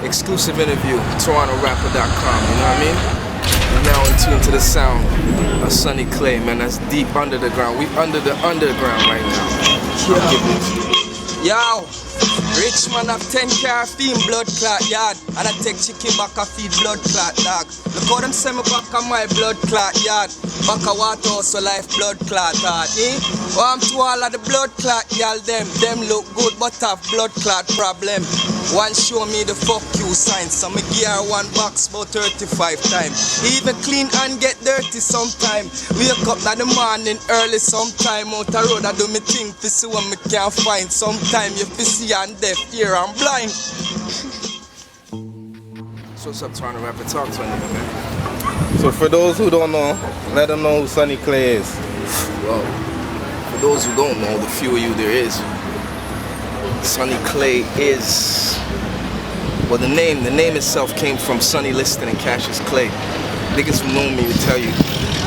exclusive interview, TorontoRapper.com, you know what I mean? We're now in tune to the sound of Sunny Clay, man. That's deep under the ground. We under the underground right now. Yo, rich man have 10 car feed blood clot yard, and I take chicken back a feed blood clot dog. Look how them send me back on my blood clot yard. Back a water also life blood clot hard, eh? Well, I'm to all of the blood clot y'all them look good but have blood clot problem. One show me the fuck you sign, so me gear one box about 35 times. Even clean and get dirty sometime. Wake up in the morning early sometime. Out the road I do me thing to see what me can find. Sometime you fi see and deaf, ear and blind. So what's up, Toronto Rapper? Talk to a nigga, man. So for those who don't know, let them know who Sunny Clay is. Well, for those who don't know, the few of you there is, Sunny Clay is, well, the name itself came from Sonny Liston and Cassius Clay. Niggas who know me will tell you,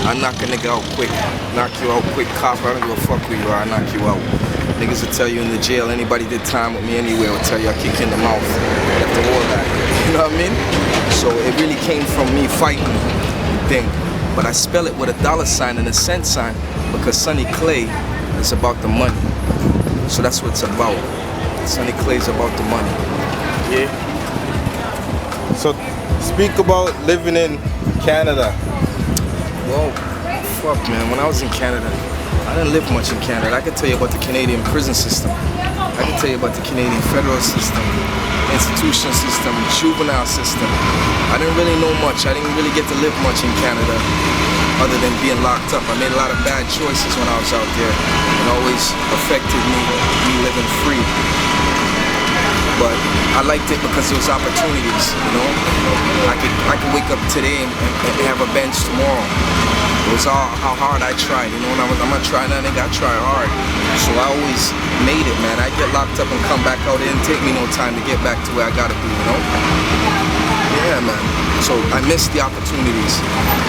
I knock a nigga out quick, knock you out quick, cop, I don't give a fuck who you are, I knock you out. Niggas will tell you in the jail, anybody did time with me anywhere will tell you I kick you in the mouth. Left the wall back. You know what I mean? So it really came from me fighting thing. But I spell it with a $ and a cent sign because Sunny Clay is about the money. So that's what it's about. Sunny Clay's about the money. Yeah. So speak about living in Canada. Well, fuck man, when I was in Canada, I didn't live much in Canada. I could tell you about the Canadian prison system. I can tell you about the Canadian federal system, institution system, juvenile system. I didn't really know much. I didn't really get to live much in Canada other than being locked up. I made a lot of bad choices when I was out there. It always affected me living free. But I liked it because there was opportunities, you know? I could wake up today and have a bench tomorrow. It was all how hard I tried, you know, and I'm gonna try nothing, I try hard. So I always made it, man. I get locked up and come back out. It didn't take me no time to get back to where I gotta be, you know? Yeah, man. So I missed the opportunities.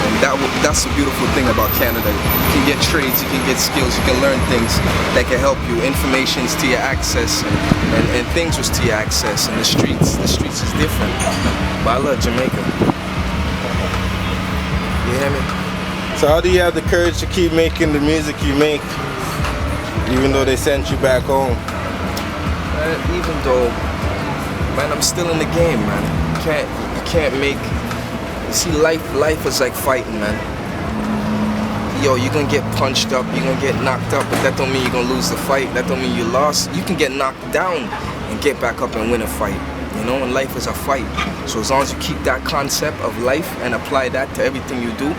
And that's the beautiful thing about Canada. You can get trades, you can get skills, you can learn things that can help you. Information's to your access, and things was to your access. And the streets is different. But I love Jamaica. You hear me? So how do you have the courage to keep making the music you make, even though they sent you back home? Even though, man, I'm still in the game, man. You can't make. You see, life is like fighting, man. Yo, you're gonna get punched up, you're gonna get knocked up, but that don't mean you're gonna lose the fight. That don't mean you lost. You can get knocked down and get back up and win a fight. You know, and life is a fight. So as long as you keep that concept of life and apply that to everything you do,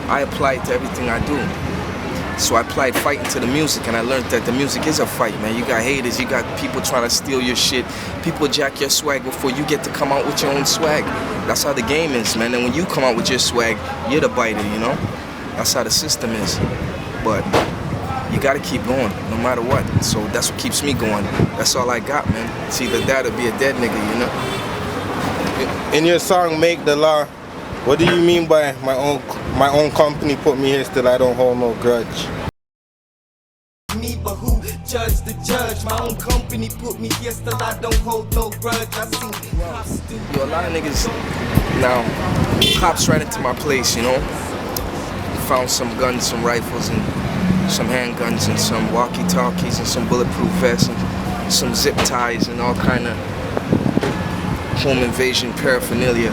I apply it to everything I do. So I applied fighting to the music, and I learned that the music is a fight, man. You got haters, you got people trying to steal your shit. People jack your swag before you get to come out with your own swag. That's how the game is, man. And when you come out with your swag, you're the biter, you know? That's how the system is. But you gotta keep going, no matter what. So that's what keeps me going. That's all I got, man. It's either that or be a dead nigga, you know? In your song, Make the Law, what do you mean by my own company put me here, still I don't hold no grudge? Me, but who judge the judge? My own company put me here, still I don't hold no grudge. I see cops do. Yo, a lot of niggas now, cops ran into my place, you know? Found some guns, some rifles, and some handguns, and some walkie-talkies, and some bulletproof vests, and some zip ties, and all kind of home invasion paraphernalia.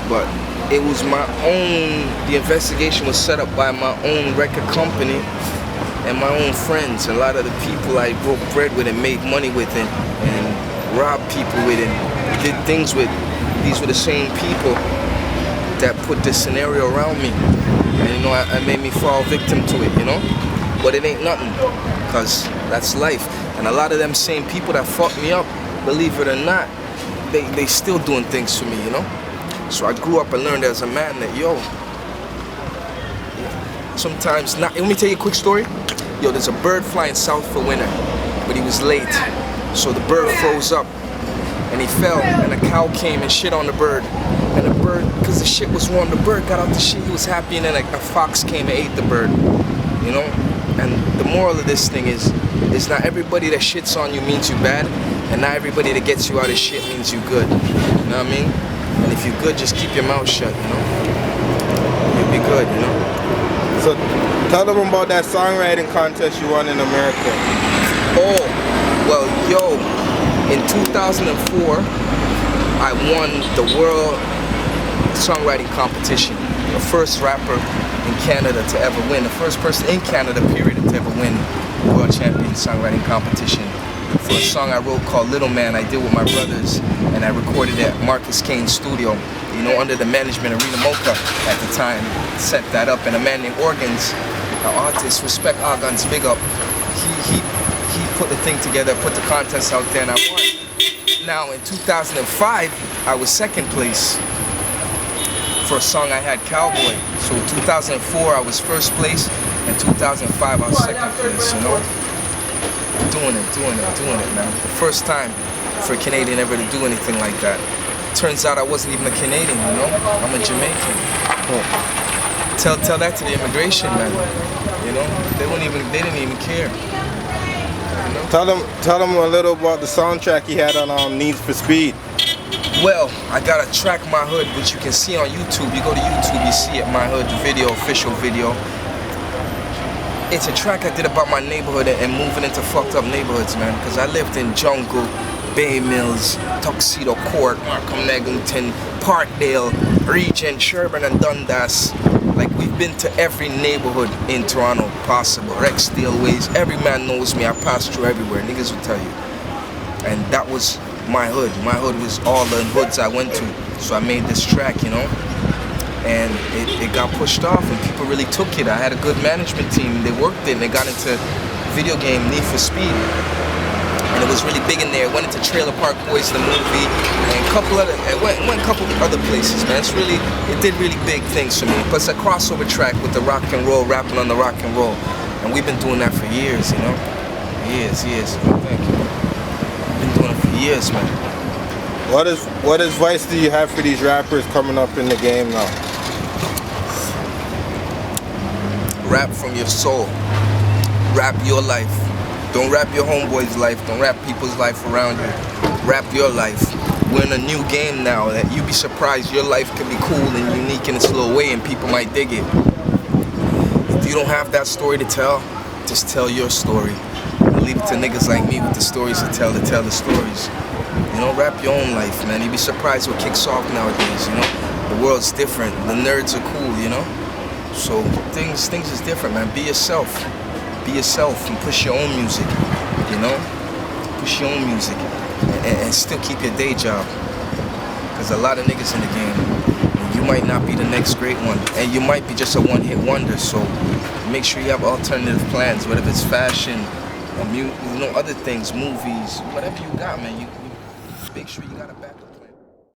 But it was my own, the investigation was set up by my own record company and my own friends. A lot of the people I broke bread with and made money with and robbed people with and did things with, these were the same people that put this scenario around me. And you know, I made me fall victim to it, you know? But it ain't nothing, because that's life. And a lot of them same people that fucked me up, believe it or not, they still doing things for me, you know? So I grew up and learned as a man that, yo, sometimes not. Let me tell you a quick story. Yo, there's a bird flying south for winter, but he was late. So the bird froze up and he fell, and a cow came and shit on the bird. And the bird, because the shit was warm, the bird got out the shit, he was happy, and then a fox came and ate the bird, you know? And the moral of this thing is not everybody that shits on you means you bad, and not everybody that gets you out of shit means you good. You know what I mean? And if you're good, just keep your mouth shut, you know? You'll be good, you know? So tell them about that songwriting contest you won in America. Oh, well, yo, in 2004, I won the World Songwriting Competition. The first rapper in Canada to ever win. The first person in Canada, period, to ever win the World Champion Songwriting Competition. For a song I wrote called Little Man, I did with my brothers, and I recorded at Marcus Kane's studio, you know, under the management of Rita Mocha at the time. Set that up, and a man named Organs, an artist, respect Organs, big up. He put the thing together, put the contest out there, and I won. Now in 2005, I was second place for a song I had, Cowboy. So in 2004, I was first place, and 2005, I was second place, you know? Doing it, man. The first time for a Canadian ever to do anything like that. Turns out I wasn't even a Canadian, you know? I'm a Jamaican. Tell that to the immigration, man. You know? They didn't even care. You know? Tell them a little about the soundtrack you had on Need for Speed. Well, I got a track, My Hood, which you can see on YouTube. You go to YouTube, you see it, My Hood video, official video. It's a track I did about my neighborhood and moving into fucked up neighborhoods, man. Because I lived in Jungle, Bay Mills, Tuxedo Court, Markham Neglinton, Parkdale, Regent, Sherburne and Dundas. Like, we've been to every neighborhood in Toronto possible. Rexdale Ways, every man knows me. I pass through everywhere, niggas will tell you. And that was my hood. My hood was all the hoods I went to. So I made this track, you know. And it got pushed off and people really took it. I had a good management team. They worked it and they got into video game Need for Speed. And it was really big in there. It went into Trailer Park Boys, the movie, and went a couple other places, man. It did really big things for me. Plus a crossover track with the rock and roll, rapping on the rock and roll. And we've been doing that for years, you know? Years. Thank you. Been doing it for years, man. What advice do you have for these rappers coming up in the game now? Rap from your soul. Rap your life. Don't rap your homeboy's life. Don't rap people's life around you. Rap your life. We're in a new game now that you'd be surprised your life can be cool and unique in its little way and people might dig it. If you don't have that story to tell, just tell your story. And leave it to niggas like me with the stories to tell the stories. You know, rap your own life, man. You'd be surprised what kicks off nowadays, you know? The world's different. The nerds are cool, you know? So things is different, man. Be yourself. Be yourself and push your own music, you know? Push your own music and still keep your day job. Because a lot of niggas in the game, you might not be the next great one. And you might be just a one-hit wonder, so make sure you have alternative plans, whether it's fashion, or you know, other things, movies, whatever you got, man. You make sure you got a backup.